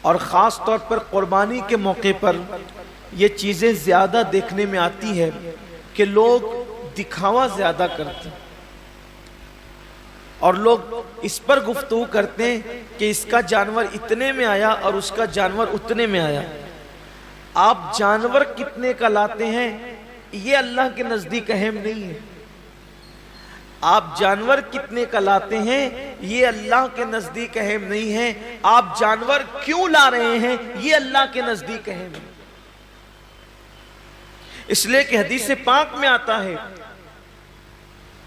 اور خاص طور پر قربانی کے موقع پر یہ چیزیں زیادہ دیکھنے میں آتی ہے کہ لوگ دکھاوا زیادہ کرتے ہیں اور لوگ اس پر گفتگو کرتے ہیں کہ اس کا جانور اتنے میں آیا اور اس کا جانور اتنے میں آیا. آپ جانور کتنے کا لاتے ہیں یہ اللہ کے نزدیک اہم نہیں ہے. آپ جانور کتنے کا لاتے ہیں یہ اللہ کے نزدیک اہم نہیں ہے. آپ جانور کیوں لا رہے ہیں یہ اللہ کے نزدیک اہم ہے. اس لیے کہ حدیث پاک میں آتا ہے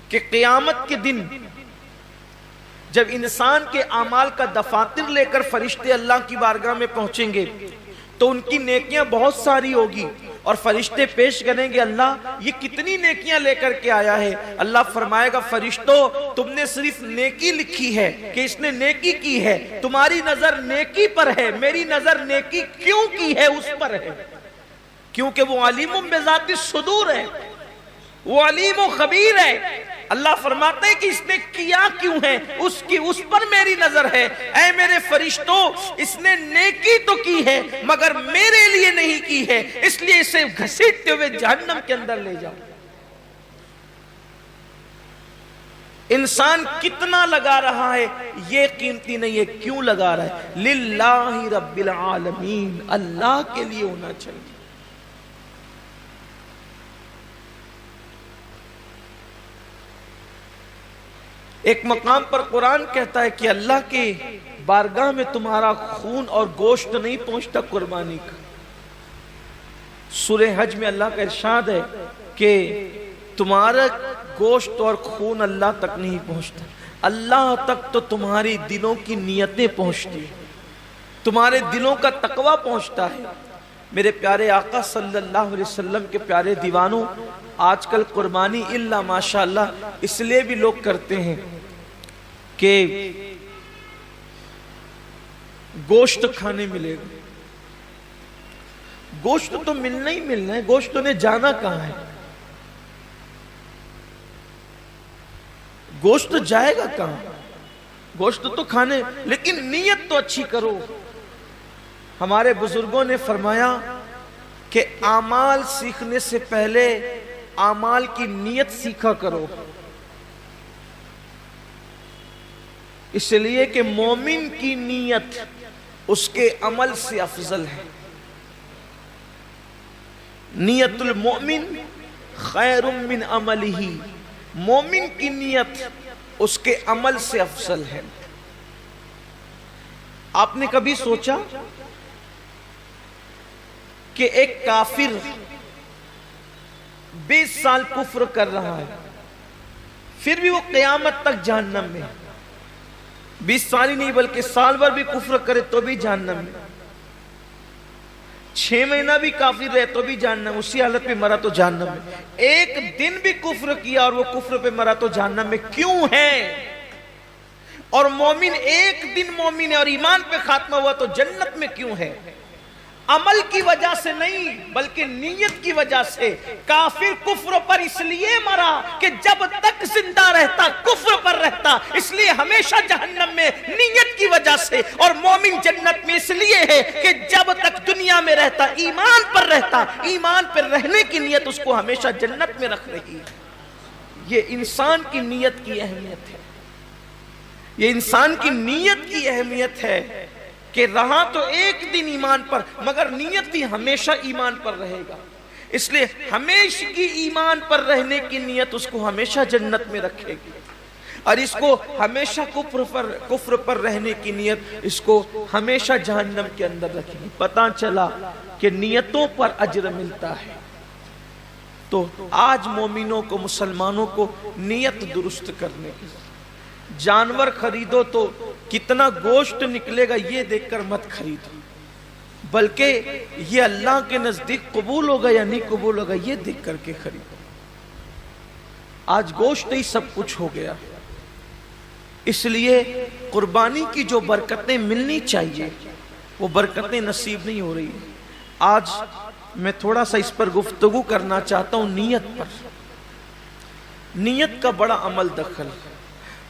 کہ قیامت کے دن جب انسان کے اعمال کا دفاتر لے کر فرشتے اللہ کی بارگاہ میں پہنچیں گے تو ان کی نیکیاں بہت ساری ہوگی اور فرشتے پیش کریں گے اللہ یہ کتنی نیکیاں لے کر کے آیا ہے. اللہ فرمائے گا فرشتوں تم نے صرف نیکی لکھی ہے کہ اس نے نیکی کی ہے, تمہاری نظر نیکی پر ہے, میری نظر نیکی کیوں کی ہے اس پر ہے, کیونکہ وہ علیم بذات الصدور ہے, وہ علیم و خبیر ہے. اللہ فرماتے ہیں کہ اس نے کیا کیوں ہے اس پر میری نظر ہے. اے میرے فرشتوں اس نے نیکی تو کی ہے مگر میرے لیے نہیں کی ہے, اس لیے اسے گھسیٹتے ہوئے جہنم کے اندر لے جاؤ. انسان کتنا لگا رہا ہے یہ قیمتی نہیں ہے. کیوں لگا رہا ہے؟ للہ رب العالمین, اللہ کے لیے ہونا چاہیے. ایک مقام پر قرآن کہتا ہے کہ اللہ کے بارگاہ میں تمہارا خون اور گوشت نہیں پہنچتا قربانی کا. سورہ حج میں اللہ کا ارشاد ہے کہ تمہارا گوشت اور خون اللہ تک نہیں پہنچتا, اللہ تک تو تمہاری دلوں کی نیتیں پہنچتی, تمہارے دلوں کا تقوی پہنچتا ہے. میرے پیارے آقا صلی اللہ علیہ وسلم کے پیارے دیوانوں, آج کل قربانی اللہ ماشاءاللہ اس لیے بھی لوگ کرتے ہیں کہ گوشت کھانے ملے گا. گوشت تو ملنا ہی ملنا ہے, گوشت نے جانا کہاں ہے, گوشت جائے گا کہاں, گوشت تو کھانے, لیکن نیت تو اچھی کرو. ہمارے بزرگوں نے فرمایا کہ اعمال سیکھنے سے پہلے اعمال کی نیت سیکھا کرو, اس لیے کہ مومن کی نیت اس کے عمل سے افضل ہے. نیت المؤمن خیر من عملہ, مومن کی نیت اس کے عمل سے افضل ہے. آپ نے کبھی سوچا کہ ایک کافر 20 سال کفر کر رہا ہے پھر بھی وہ قیامت تک جہنم میں, 20 سال ہی نہیں بلکہ سال بھر بھی کفر کرے تو بھی جہنم میں, 6 مہینہ بھی کافر رہے تو بھی جہنم, اسی حالت پہ مرا تو جہنم میں. ایک دن بھی کفر کیا اور وہ کفر پہ مرا تو جہنم میں کیوں ہے؟ اور مومن ایک دن مومن ہے اور ایمان پہ خاتمہ ہوا تو جنت میں کیوں ہے؟ عمل کی وجہ سے نہیں بلکہ نیت کی وجہ سے. کافر کفر پر اس لیے مرا کہ جب تک زندہ رہتا کفر پر رہتا, اس لیے ہمیشہ جہنم میں نیت کی وجہ سے. اور مومن جنت میں اس لیے ہے کہ جب تک دنیا میں رہتا ایمان پر رہتا, ایمان پر رہنے کی نیت اس کو ہمیشہ جنت میں رکھ رہی ہے. یہ انسان کی نیت کی اہمیت ہے, یہ انسان کی نیت کی اہمیت ہے کہ رہا تو ایک دن ایمان پر مگر نیت بھی ہمیشہ ایمان پر رہے گا. اس لیے ہمیشہ کی ایمان پر رہنے کی نیت اس کو ہمیشہ جنت میں رکھے گی, اور اس کو ہمیشہ کفر پر رہنے کی نیت اس کو ہمیشہ جہنم کے اندر رکھے گی. پتہ چلا کہ نیتوں پر اجر ملتا ہے. تو آج مومنوں کو, مسلمانوں کو نیت درست کرنے کی, جانور خریدو تو کتنا گوشت نکلے گا یہ دیکھ کر مت خریدو, بلکہ یہ اللہ کے نزدیک قبول ہوگا یا نہیں قبول ہوگا یہ دیکھ کر کے خریدو. آج گوشت ہی سب کچھ ہو گیا, اس لیے قربانی کی جو برکتیں ملنی چاہیے وہ برکتیں نصیب نہیں ہو رہی. آج میں تھوڑا سا اس پر گفتگو کرنا چاہتا ہوں نیت پر. نیت کا بڑا عمل دخل ہے.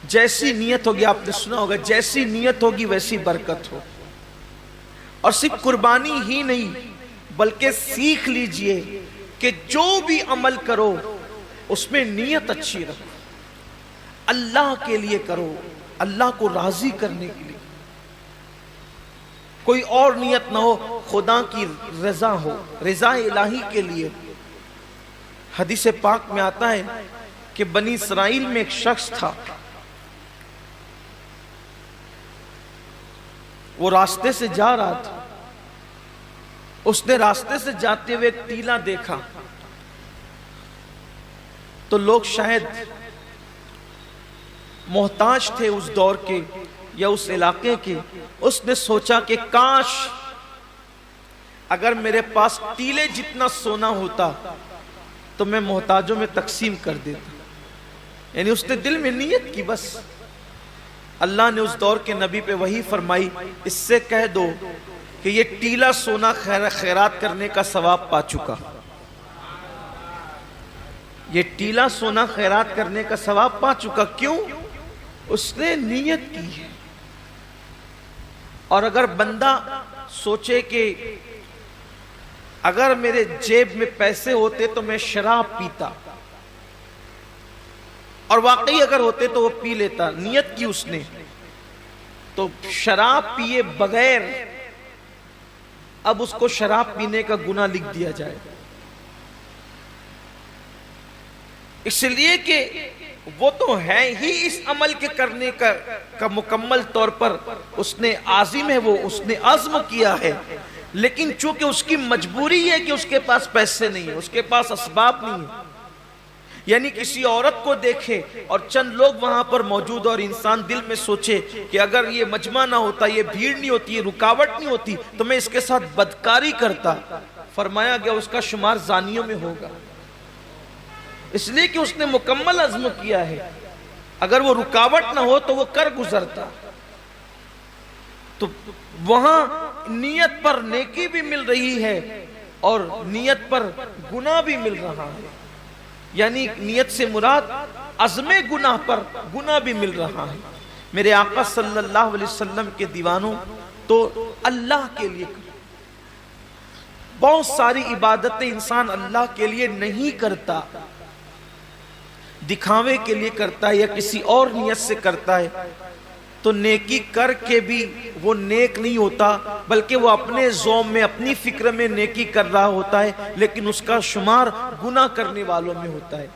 جیسی نیت ہوگی, آپ نے سنا ہوگا جیسی نیت ہوگی ویسی برکت ہو. اور صرف قربانی ہی نہیں بلکہ سیکھ لیجئے کہ جو بھی عمل کرو اس میں نیت اچھی رکھو، اللہ کے لیے کرو، اللہ کو راضی کرنے کے لیے، کوئی اور نیت نہ ہو، خدا کی رضا ہو، رضا الہی کے لیے۔ حدیث پاک میں آتا ہے کہ بنی اسرائیل میں ایک شخص تھا، وہ راستے سے جا رہا تھا، اس نے راستے سے جاتے ہوئے ایک ٹیلا دیکھا، تو لوگ شاید محتاج تھے اس دور کے یا اس علاقے کے، اس نے سوچا کہ کاش اگر میرے پاس ٹیلے جتنا سونا ہوتا تو میں محتاجوں میں تقسیم کر دیتا۔ یعنی اس نے دل میں نیت کی، بس اللہ نے اس دور کے نبی پہ وحی فرمائی، اس سے کہہ دو کہ یہ ٹیلا سونا خیرات کرنے کا ثواب پا چکا، یہ ٹیلا سونا خیرات کرنے کا ثواب پا چکا۔ کیوں؟ اس نے نیت کی ہے۔ اور اگر بندہ سوچے کہ اگر میرے جیب میں پیسے ہوتے تو میں شراب پیتا، اور واقعی اگر ہوتے تو وہ پی لیتا، نیت کی اس نے، تو شراب پیے بغیر اب اس کو شراب پینے کا گناہ لکھ دیا جائے، اس لیے کہ وہ تو ہے ہی اس عمل کے کرنے کا مکمل طور پر اس نے عازم ہے، وہ اس نے عزم کیا ہے، لیکن چونکہ اس کی مجبوری ہے کہ اس کے پاس پیسے نہیں ہیں، اس کے پاس اسباب نہیں ہیں، یعنی کسی عورت کو دیکھے اور چند لوگ وہاں پر موجود اور انسان دل میں سوچے کہ اگر یہ مجمع نہ ہوتا، یہ بھیڑ نہیں ہوتی، یہ رکاوٹ نہیں ہوتی تو میں اس کے ساتھ بدکاری کرتا، فرمایا گیا اس کا شمار زانیوں میں ہوگا، اس لیے کہ اس نے مکمل عزم کیا ہے، اگر وہ رکاوٹ نہ ہو تو وہ کر گزرتا۔ تو وہاں نیت پر نیکی بھی مل رہی ہے اور نیت پر گناہ بھی مل رہا ہے، یعنی نیت سے مراد عزم گناہ پر گناہ بھی مل رہا ہے۔ میرے آقا صلی اللہ علیہ وسلم کے دیوانوں، تو اللہ کے لیے بہت ساری عبادتیں انسان اللہ کے لیے نہیں کرتا، دکھاوے کے لیے کرتا ہے یا کسی اور نیت سے کرتا ہے، تو نیکی کر کے بھی وہ نیک نہیں ہوتا، بلکہ وہ اپنے ذوق میں اپنی فکر میں نیکی کر رہا ہوتا ہے، لیکن اس کا شمار گناہ کرنے والوں میں ہوتا ہے۔